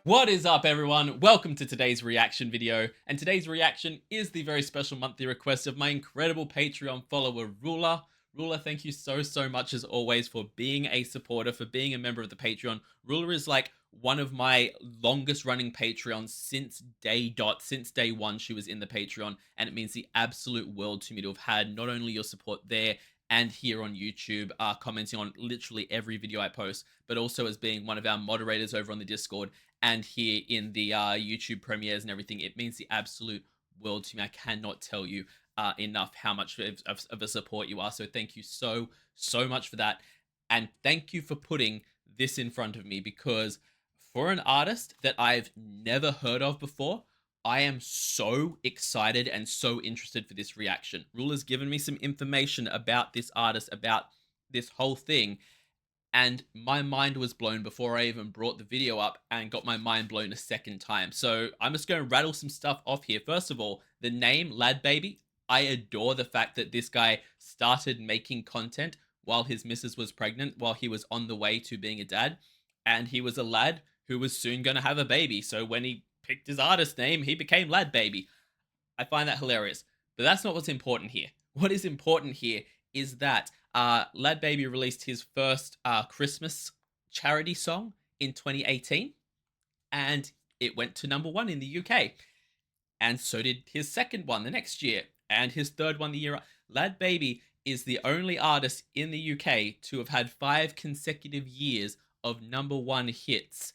What is up, everyone? Welcome to today's reaction video. And today's reaction is the very special monthly request of my incredible Patreon follower, Ruler. Ruler, thank you so much as always for being a supporter, for being a member of the Patreon. Ruler is like one of my longest running Patreons since day one she was in the Patreon. And it means the absolute world to me to have had not only your support there and here on YouTube, commenting on literally every video I post, but also as being one of our moderators over on the Discord and here in the YouTube premieres and everything. It means the absolute world to me. I cannot tell you enough how much of a support you are. So thank you so much for that. And thank you for putting this in front of me, because for an artist that I've never heard of before, I am so excited and so interested for this reaction. Ruler's given me some information about this artist, about this whole thing, and my mind was blown before I even brought the video up, and got my mind blown a second time. So I'm just going to rattle some stuff off here. First of all, the name LadBaby. I adore the fact that this guy started making content while his missus was pregnant, while he was on the way to being a dad, and he was a lad who was soon going to have a baby. So when he picked his artist name, he became LadBaby. I find that hilarious. But that's not what's important here. What is important here is that LadBaby released his first Christmas charity song in 2018, and it went to #1 in the UK. And so did his second one the next year, and his third one the year. LadBaby is the only artist in the UK to have had 5 consecutive years of #1 hits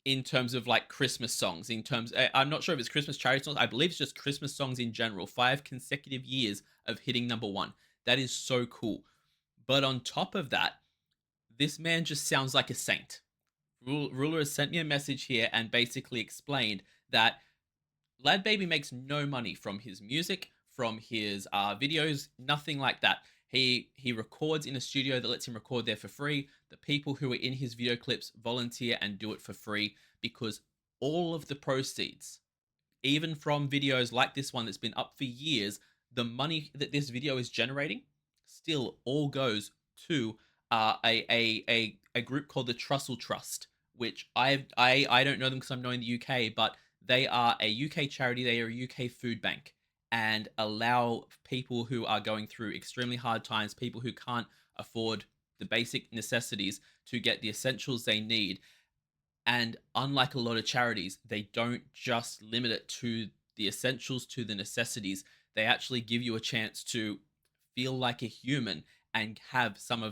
in terms of like Christmas songs. In terms, I'm not sure if it's Christmas charity songs. I believe it's just Christmas songs in general. 5 consecutive years of hitting #1. That is so cool. But on top of that, this man just sounds like a saint. Ruler has sent me a message here and basically explained that LadBaby makes no money from his music, from his videos, nothing like that. He records in a studio that lets him record there for free. The people who are in his video clips volunteer and do it for free, because all of the proceeds, even from videos like this one that's been up for years, the money that this video is generating still all goes to a group called the Trussell Trust, which I don't know them because I'm not in the UK, but they are a UK charity. They are a UK food bank, and allow people who are going through extremely hard times, people who can't afford the basic necessities, to get the essentials they need. And unlike a lot of charities, they don't just limit it to the essentials, to the necessities. They actually give you a chance to feel like a human and have some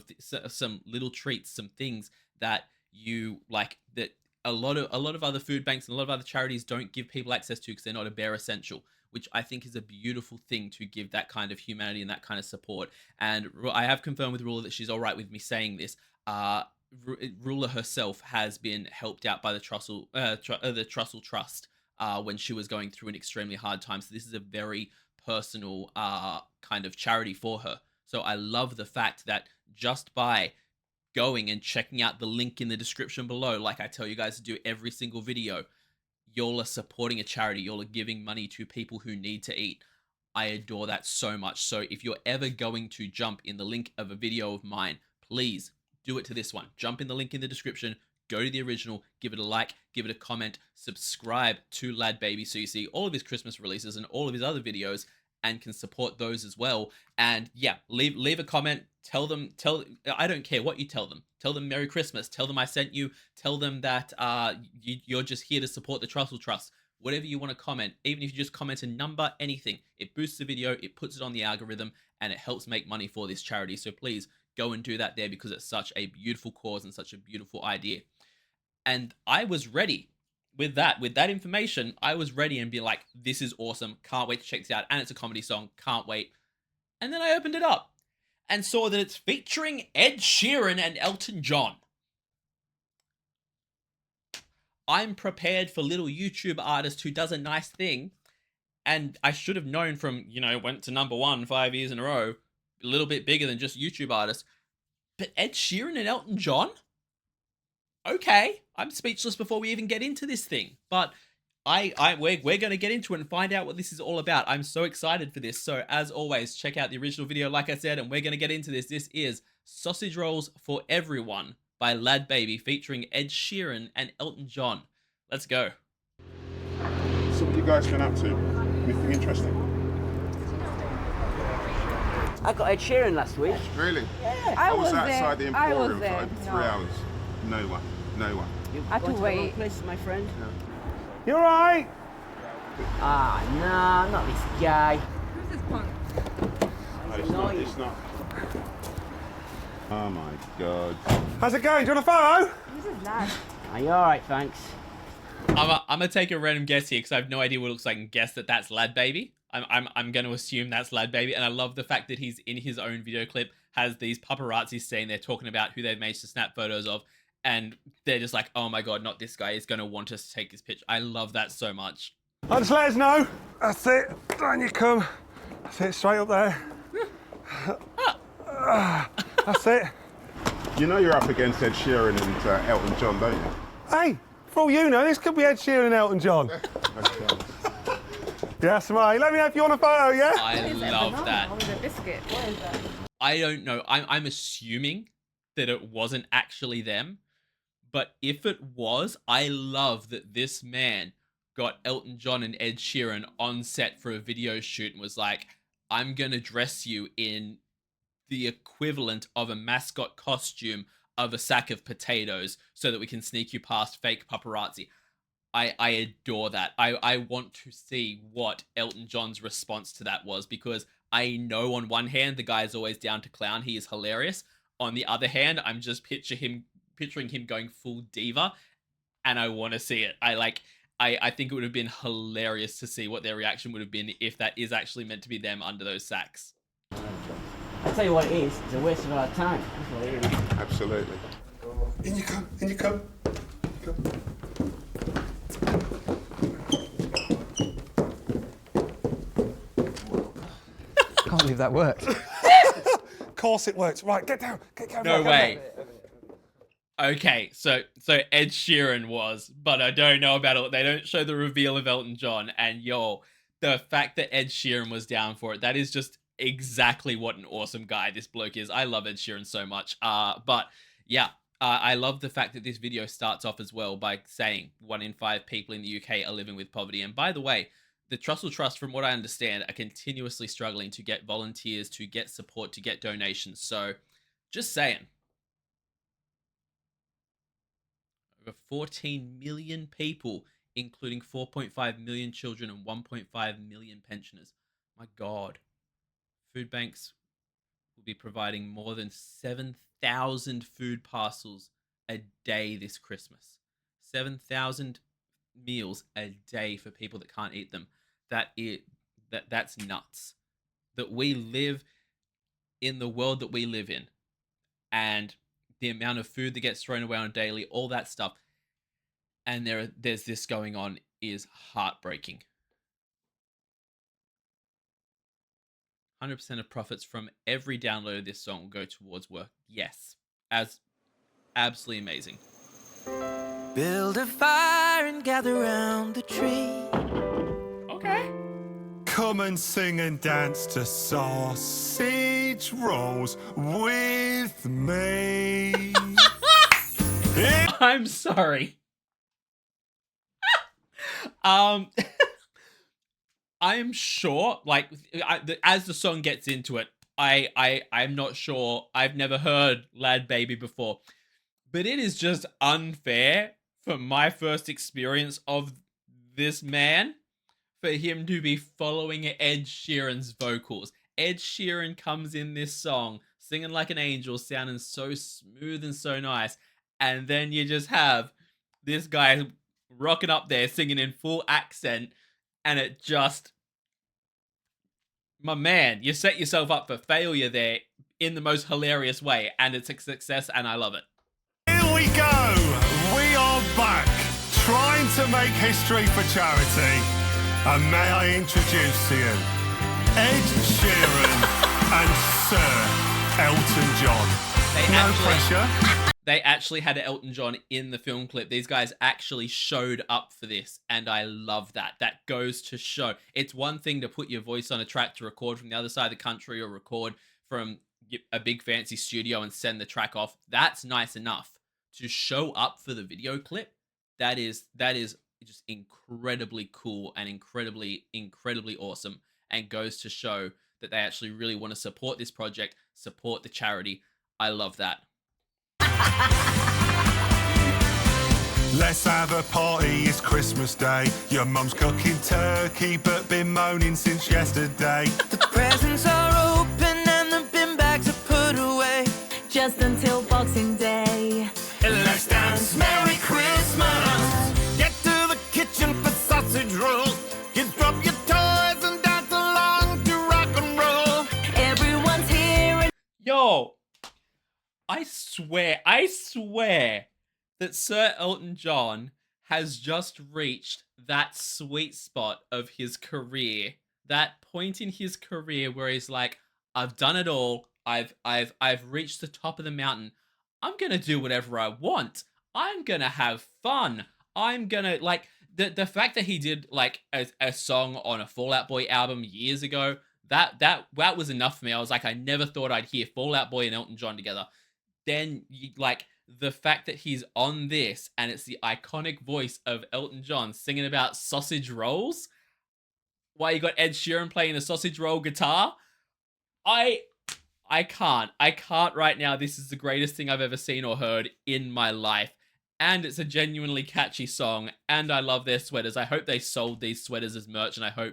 little treats, some things that you like, that a lot of other food banks and a lot of other charities don't give people access to, because they're not a bare essential, which I think is a beautiful thing, to give that kind of humanity and that kind of support. And I have confirmed with Ruler that she's all right with me saying this. Ruler herself has been helped out by the Trussell Trust when she was going through an extremely hard time. So this is a very personal kind of charity for her. So I love the fact that just by going and checking out the link in the description below, like I tell you guys to do every single video, y'all are supporting a charity. Y'all are giving money to people who need to eat. I adore that so much. So if you're ever going to jump in the link of a video of mine, please do it to this one. Jump in the link in the description, go to the original, give it a like, give it a comment, subscribe to LadBaby so you see all of his Christmas releases and all of his other videos, and can support those as well. And yeah, leave a comment. I don't care what you tell them. Tell them Merry Christmas. Tell them I sent you. Tell them that you're just here to support the Trussell Trust. Whatever you want to comment, even if you just comment a number, anything, it boosts the video, it puts it on the algorithm, and it helps make money for this charity. So please go and do that there, because it's such a beautiful cause and such a beautiful idea. And I was ready with that information. I was ready and be like, this is awesome. Can't wait to check this out. And it's a comedy song. Can't wait. And then I opened it up and saw that it's featuring Ed Sheeran and Elton John. I'm prepared for little YouTube artist who does a nice thing. And I should have known from, went to #1 5 years in a row, a little bit bigger than just YouTube artists. But Ed Sheeran and Elton John? Okay, I'm speechless before we even get into this thing. But we're going to get into it and find out what this is all about. I'm so excited for this. So as always, check out the original video, like I said, and we're going to get into this. This is Sausage Rolls for Everyone by LadBaby, featuring Ed Sheeran and Elton John. Let's go. So what you guys been up to? Anything interesting? I got Ed Sheeran last week. Really? Yeah. I was outside there. the I Emporium was for there. over 3 No. hours. No one. No one. You've I had gone to to the wrong wait. place, my friend. You alright? Ah, nah, not this guy. Who's this punk? No, it's not. It's not. Oh my God. How's it going? Do you want a photo? Who's this lad? Are you alright, thanks? I'm gonna take a random guess here because I have no idea what it looks like and guess that that's LadBaby. I'm gonna assume that's LadBaby, and I love the fact that he's in his own video clip has these paparazzi staying there talking about who they've managed to snap photos of, and they're just like, oh my God, not this guy is gonna want us to take this picture. I love that so much. I'll just let us know. That's it. Down you come. That's it. Straight up there. That's it. You know you're up against Ed Sheeran and Elton John, don't you? Hey, for all you know, this could be Ed Sheeran and Elton John. Yeah, Samay, let me know if you want a photo, yeah? I love that. Or is it a biscuit? What is that? I don't know. I'm assuming that it wasn't actually them, but if it was, I love that this man got Elton John and Ed Sheeran on set for a video shoot and was like, I'm gonna dress you in the equivalent of a mascot costume of a sack of potatoes so that we can sneak you past fake paparazzi. I adore that. I want to see what Elton John's response to that was, because I know on one hand the guy is always down to clown. He is hilarious. On the other hand, I'm just picturing him going full diva, and I want to see it. I think it would have been hilarious to see what their reaction would have been if that is actually meant to be them under those sacks. I'll tell you what it is. It's a waste of our time. That's what it is. Absolutely. In you come, in you come. Can't believe that worked. Of course it works. Right, get down. Get down. No way. Okay, so Ed Sheeran was, but I don't know about it. They don't show the reveal of Elton John, and the fact that Ed Sheeran was down for it, that is just exactly what an awesome guy this bloke is. I love Ed Sheeran so much. But yeah, I love the fact that this video starts off as well by saying 1 in 5 people in the UK are living with poverty. And by the way, the Trussell Trust, from what I understand, are continuously struggling to get volunteers, to get support, to get donations. So just saying. Over 14 million people, including 4.5 million children and 1.5 million pensioners. My God. Food banks will be providing more than 7,000 food parcels a day this Christmas. 7,000 meals a day for people that can't eat them. That's nuts. That we live in the world that we live in, and the amount of food that gets thrown away on a daily, all that stuff, and there's this going on is heartbreaking. 100% of profits from every download of this song will go towards work. Yes, as absolutely amazing. Build a fire and gather round the tree. Okay. Come and sing and dance to sausage rolls with me. I'm sorry. I'm sure, as the song gets into it, I'm not sure. I've never heard LadBaby before, but it is just unfair for my first experience of this man for him to be following Ed Sheeran's vocals. Ed Sheeran comes in this song singing like an angel, sounding so smooth and so nice, and then you just have this guy rocking up there singing in full accent, and it just, my man, you set yourself up for failure there in the most hilarious way, and it's a success, and I love it. Here we go. We are back, trying to make history for charity. And may I introduce to you Ed Sheeran and Sir Elton John. No pressure. They actually had Elton John in the film clip. These guys actually showed up for this, and I love that. That goes to show. It's one thing to put your voice on a track to record from the other side of the country or record from a big fancy studio and send the track off. That's nice enough. To show up for the video clip that is just incredibly cool and incredibly awesome, and goes to show that they actually really want to support this project, support the charity. I love that. Let's have a party, it's Christmas Day. Your mum's cooking turkey, but been moaning since yesterday. The presents are open and the bin bags are put away. Just until Boxing Day. Let's dance, Merry Christmas. Get to the kitchen for sausage rolls. Kids, drop your toys and dance along to rock and roll. Everyone's here and Yo, I swear that Sir Elton John has just reached that sweet spot of his career, that point in his career where he's like, I've done it all. I've reached the top of the mountain. I'm gonna do whatever I want. I'm gonna have fun. I'm gonna like the fact that he did like a song on a Fall Out Boy album years ago. That was enough for me. I was like, I never thought I'd hear Fall Out Boy and Elton John together. Then like the fact that he's on this and it's the iconic voice of Elton John singing about sausage rolls, while you got Ed Sheeran playing the sausage roll guitar. I can't right now. This is the greatest thing I've ever seen or heard in my life. And it's a genuinely catchy song. And I love their sweaters. I hope they sold these sweaters as merch, and I hope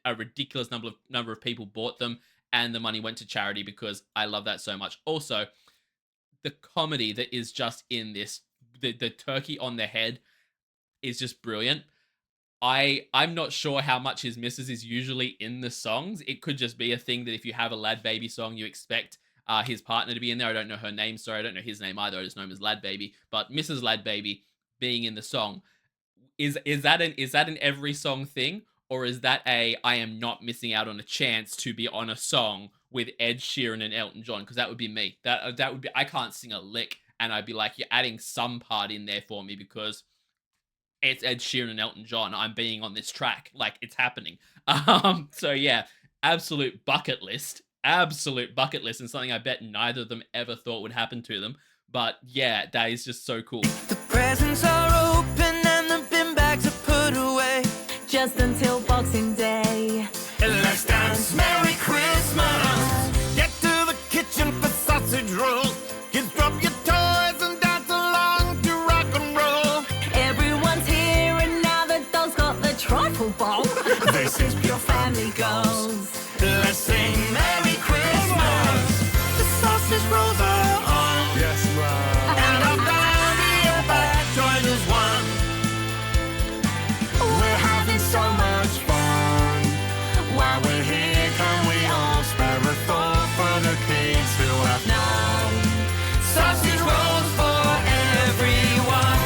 a ridiculous number of people bought them and the money went to charity, because I love that so much. Also, the comedy that is just in this, the turkey on the head is just brilliant. I'm not sure how much his missus is usually in the songs. It could just be a thing that if you have a LadBaby song, you expect his partner to be in there. I don't know her name, sorry. I don't know his name either. I just know him as LadBaby. But Mrs. LadBaby being in the song, is that an every song thing? Or is that I am not missing out on a chance to be on a song with Ed Sheeran and Elton John? Because that would be me. That would be, I can't sing a lick, and I'd be like, you're adding some part in there for me because it's Ed Sheeran and Elton John. I'm being on this track. Like, it's happening. So yeah, absolute bucket list, and something I bet neither of them ever thought would happen to them. But yeah, that is just so cool. The presents are open and the bin bags are put away. just until Boxing Day. Let's dance, Merry Christmas. Get to the kitchen for sausage rolls. Kids, drop your toys and dance along to rock and roll. Everyone's here and now the dog's got the trifle bowl. This is pure family goals. Let's sing Merry Christmas. The sausage rolls are on. Yes, man. And I'm glad you're back. Join us one. We're having so much fun. While we're here, can we all spare a thought for the kids who have known? Sausage rolls for everyone.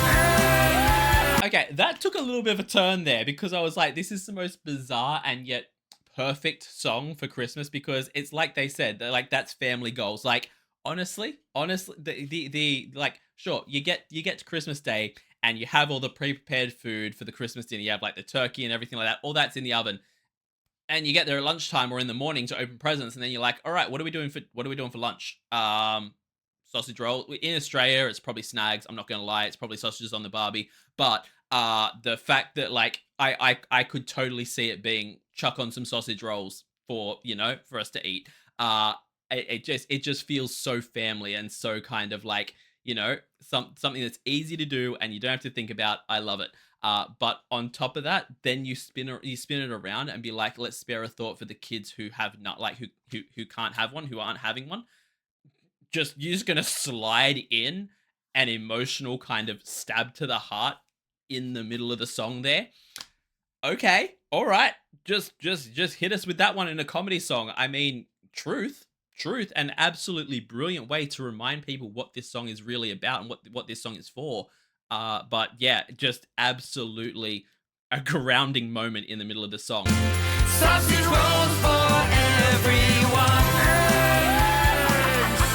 Okay, that took a little bit of a turn there because I was like, this is the most bizarre and yet perfect song for Christmas, because it's like they said, they're like, that's family goals. Like, honestly, the like, sure, you get to Christmas Day and you have all the pre-prepared food for the Christmas dinner. You have like the turkey and everything like that. All that's in the oven. And you get there at lunchtime or in the morning to open presents, and then you're like, all right, what are we doing for lunch? Sausage roll. In Australia, it's probably snags. I'm not gonna lie, it's probably sausages on the barbie. But the fact that like I could totally see it being chuck on some sausage rolls for us to eat. It just feels so family and so kind of like something that's easy to do and you don't have to think about. I love it. But on top of that, then you spin it around and be like, let's spare a thought for the kids who have not who can't have one, who aren't having one. You're just gonna slide in an emotional kind of stab to the heart in the middle of the song there. Okay, all right, just hit us with that one in a comedy song. I mean, truth, an absolutely brilliant way to remind people what this song is really about and what this song is for. But yeah, just absolutely a grounding moment in the middle of the song. Sausage rolls for everyone.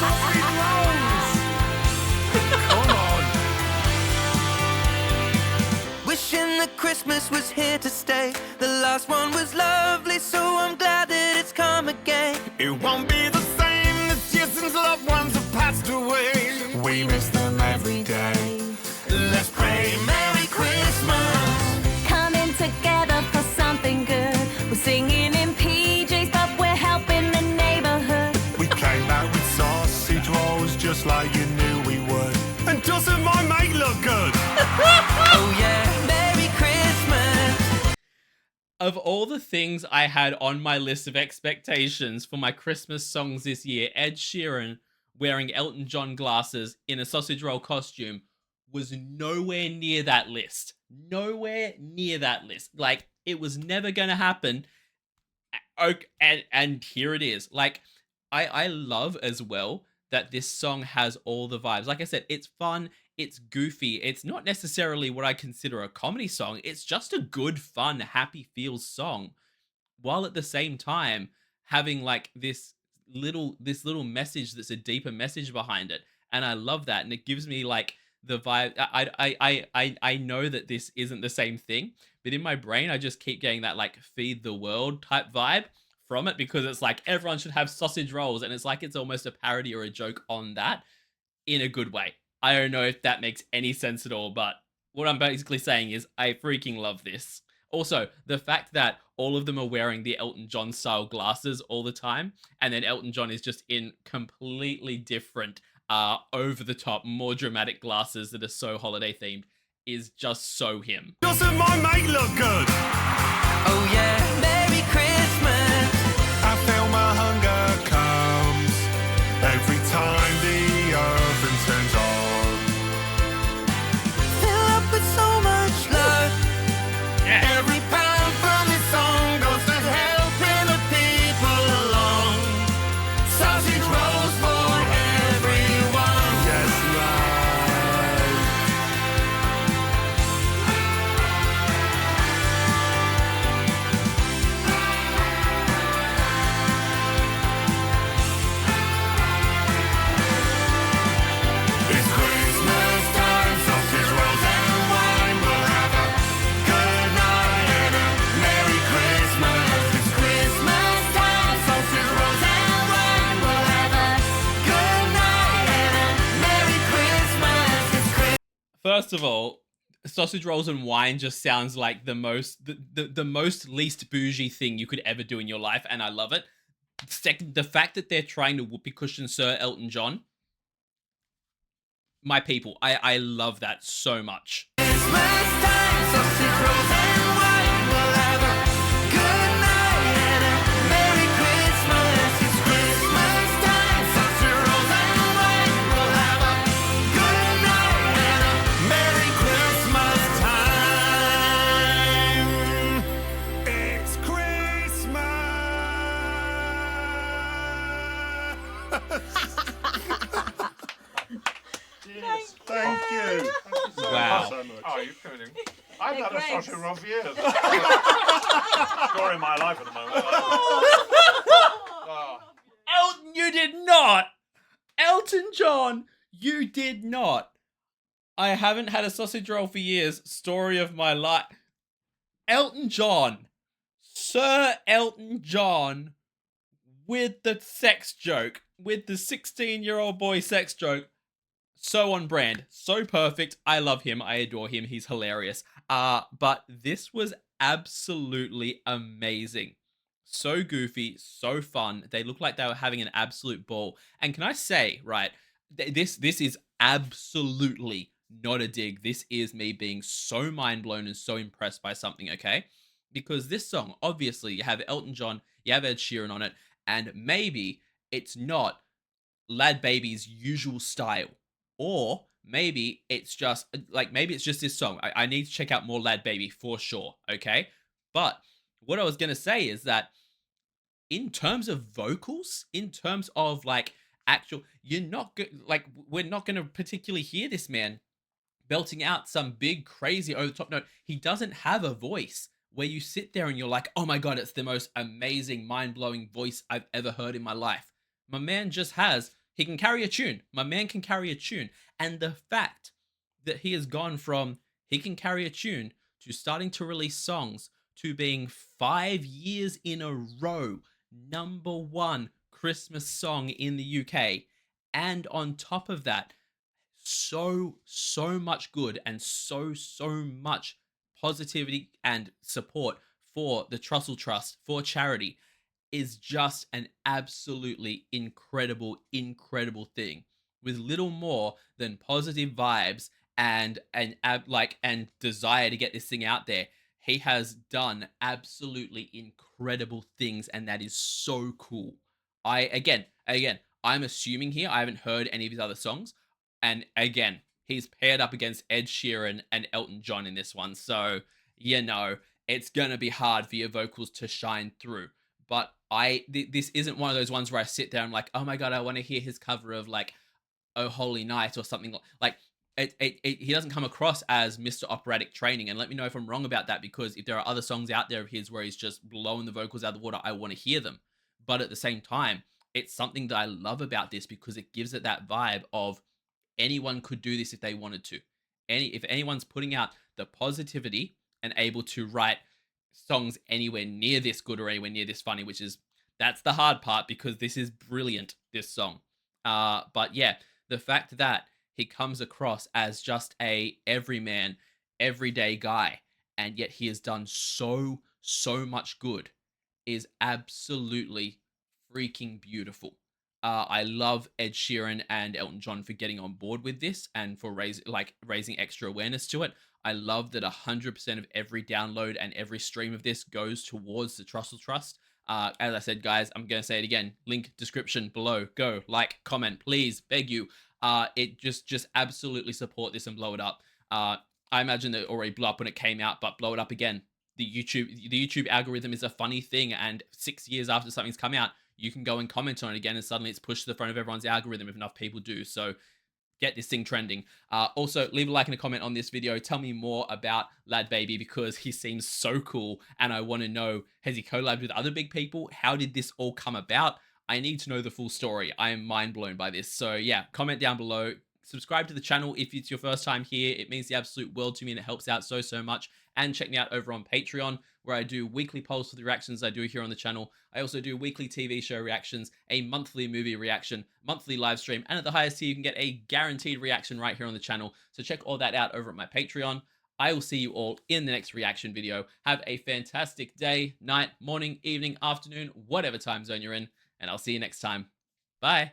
Sausage rolls! Come on! Wishing that Christmas was here to stay. The last one was lovely, so I'm glad that it's come again. It won't be the same this year since loved ones have passed away. We miss them every day. Let's pray Merry of all the things I had on my list of expectations for my Christmas songs this year, Ed Sheeran wearing Elton John glasses in a sausage roll costume was nowhere near that list. Nowhere near that list. Like, it was never gonna happen. And here it is. Like, I love as well that this song has all the vibes. Like I said, it's fun, it's goofy, it's not necessarily what I consider a comedy song. It's just a good, fun, happy feels song, while at the same time having like this little message that's a deeper message behind it. And I love that. And it gives me like the vibe. I know that this isn't the same thing, but in my brain I just keep getting that like feed the world type vibe from it, because it's like everyone should have sausage rolls, and it's like it's almost a parody or a joke on that in a good way. I don't know if that makes any sense at all, but what I'm basically saying is I freaking love this. Also, the fact that all of them are wearing the Elton John style glasses all the time, and then Elton John is just in completely different, over the top, more dramatic glasses that are so holiday themed, is just so him. Doesn't my mate look good? Oh yeah, Merry Christmas. I feel my hunger comes every time the oven turns on. Fill up with so much love. Every pound from this song goes to helping the people along. Sausage rolls for everyone. Yes, right. It's Christmas time, sausage rolls and wine. We'll have a good night and a Merry Christmas. It's Christmas time, sausage rolls and wine. We'll have a good night and a Merry Christmas. It's Christmas. First of all, sausage rolls and wine just sounds like the most least bougie thing you could ever do in your life, and I love it. Second, the fact that they're trying to whoopee cushion Sir Elton John, my people, I love that so much. Christmas time, sausage rolls and wine. We'll have a good night and a Merry Christmas. It's Christmas time, sausage rolls and wine. We'll have a good night and a Merry Christmas time. It's Christmas. Yes, thank you. Wow. So much. Oh, are you kidding? I've had a great. sausage roll for years. Story of my life at the moment. Oh. Elton, you did not! Elton John, you did not! I haven't had a sausage roll for years. Story of my life. Elton John. Sir Elton John with the sex joke. With the 16-year-old boy sex joke. So on brand. So perfect. I love him. I adore him. He's hilarious. But this was absolutely amazing. So goofy, so fun. They look like they were having an absolute ball. And can I say, right, this is absolutely not a dig. This is me being so mind blown and so impressed by something, okay? Because this song, obviously, you have Elton John, you have Ed Sheeran on it, and maybe it's not LadBaby's usual style. Or maybe it's just, maybe it's just this song. I need to check out more LadBaby for sure, okay? But what I was going to say is that in terms of vocals, in terms of, actual, we're not going to particularly hear this man belting out some big, crazy, over-the-top note. He doesn't have a voice where you sit there and you're like, oh my God, it's the most amazing, mind-blowing voice I've ever heard in my life. My man just has... He can carry a tune. My man can carry a tune. And the fact that he has gone from he can carry a tune to starting to release songs to being 5 years in a row #1 Christmas song in the UK. And on top of that, so much good and so much positivity and support for the Trussell Trust, for charity, is just an absolutely incredible thing, with little more than positive vibes and desire to get this thing out there. he has done absolutely incredible things, and that is so cool. Again, I'm assuming here I haven't heard any of his other songs, and again, he's paired up against Ed Sheeran and Elton John in this one, so you know it's gonna be hard for your vocals to shine through. But this isn't one of those ones where I sit there and I'm like, oh my god, I want to hear his cover of like "Oh Holy Night" or something like he doesn't come across as Mr. Operatic Training. And let me know if I'm wrong about that, because if there are other songs out there of his where he's just blowing the vocals out of the water, I want to hear them. But at the same time, it's something that I love about this because it gives it that vibe of anyone could do this if they wanted to. If anyone's putting out the positivity and able to write songs anywhere near this good or anywhere near this funny, that's the hard part because this is brilliant, this song. But yeah, the fact that he comes across as just a everyman, everyday guy, and yet he has done so much good is absolutely freaking beautiful. I love Ed Sheeran and Elton John for getting on board with this and for raising extra awareness to it. I love that 100% of every download and every stream of this goes towards the Trussell Trust. As I said, guys, I'm going to say it again. Link description below. Go, like, comment, please, beg you. It just absolutely support this and blow it up. I imagine that it already blew up when it came out, but blow it up again. The YouTube algorithm is a funny thing, and 6 years after something's come out, you can go and comment on it again, and suddenly it's pushed to the front of everyone's algorithm if enough people do. So get this thing trending. Also, leave a like and a comment on this video. Tell me more about LadBaby because he seems so cool, and I want to know, has he collabed with other big people? How did this all come about? I need to know the full story. I am mind blown by this. So yeah, comment down below. Subscribe to the channel if it's your first time here. It means the absolute world to me and it helps out so much. And check me out over on Patreon, where I do weekly polls for the reactions I do here on the channel. I also do weekly TV show reactions, a monthly movie reaction, monthly live stream, and at the highest tier you can get a guaranteed reaction right here on the channel. So check all that out over at my Patreon. I will see you all in the next reaction video. Have a fantastic day, night, morning, evening, afternoon, whatever time zone you're in, and I'll see you next time. Bye.